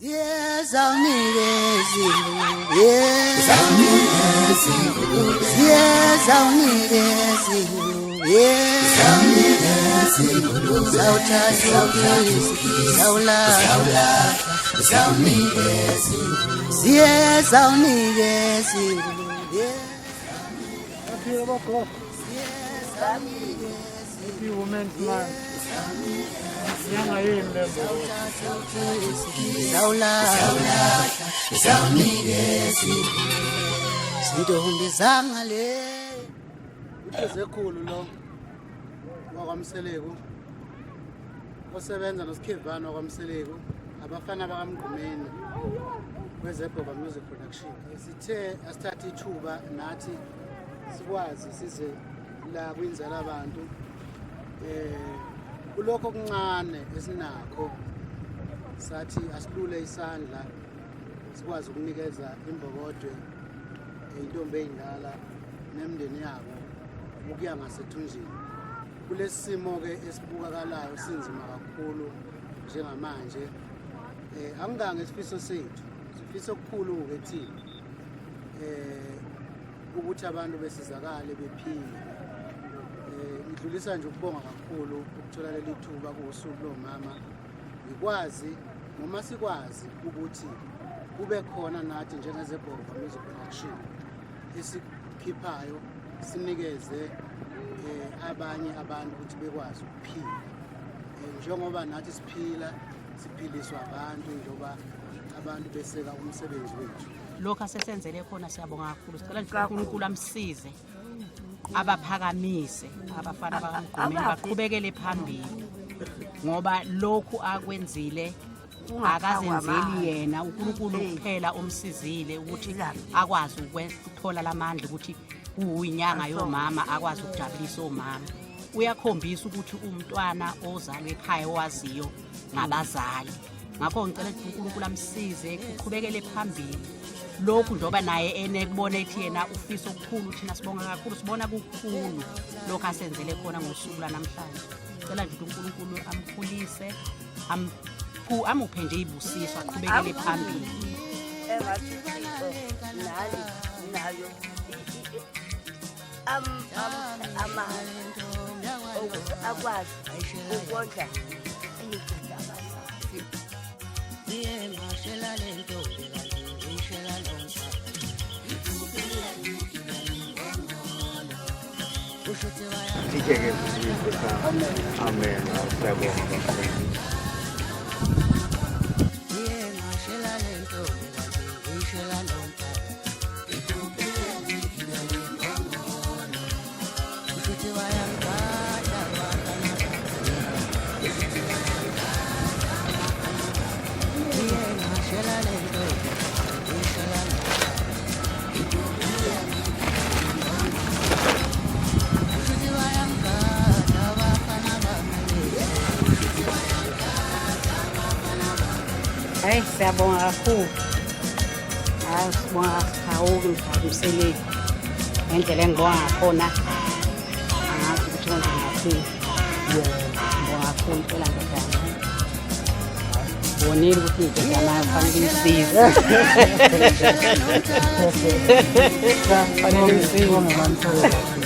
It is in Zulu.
Yes, I'll need it. Yes, I'll need it. Yes, I'll need it. Yes, I'll need it. Yes, I'll need it. Happy Women's Month. Sidombizanga le uzekhulu lo wakwamseleko osebenza noSikhevana wakwamseleko abafana bakamgqumeni kwezebhova music production. Sithe asithatha ithuba nathi sikwazi size la kwinzala abantu kulokho okuncane esinakho sathi asilule isandla sikwazi ukunikeza imbokotwe intombi eyindala nemndeni yabo ukuya ngasethunjini. Kulesi simo ke esibukakalayo sinzima kakhulu njengamanje angidange isifiso sethu sifiso okukhulu ke thina ukuthi abantu besizakale bephile. Ngidlulisa nje ukubonga kakhulu ukuthola leli thuba kusuku lomama ngikwazi noma sikwazi ukuthi kube khona nathi njengezebhova music production esikhiphayo sinikeze abanye abantu ukuthi bekwazi ukuphila njengoba nathi siphila siphiliswa abantu njengoba abantu beseka umsebenzi wethu. Lokho asesenzele khona siyabonga kakhulu. Sicela nje uNkulunkulu amsize abaphakamise abafana bakamgqumeni baqhubekele phambili ngoba lokhu akwenzile akazenzeli yena uNkulunkulu kuphela omsizile ukuthi akwazi ukuthola lamandla ukuthi uyinyanga yomama akwazi ukujabulisa omama. Uyakhombisa ukuthi umntwana ozalwe ekhaya owaziyo ngabazali. Ngakho ngicela ukuthi uNkulunkulu amsize uqhubekele phambili lokhu ndoba naye enekubona ethi yena ufisa okukhulu thina sibonga kakhulu sibona kukhulu lokho asenzele khona ngosuku lanamhlanje. Ngicela nje uNkulunkulu amkhulise amuphe nje ibusiso aqhubekele phambili. Nayo akwazi ukondla Sijeke kusibisa. Amen. Hey, siyabonga kakhulu. Sibonga ngimsele ngendlela engibonga ngakhona. Angazi ukuthi konke ngathini. Ngibonga kakhulu phela ngedama. Bonile ukuthi ngedama kufanele ngisize. Kufanele ngisize.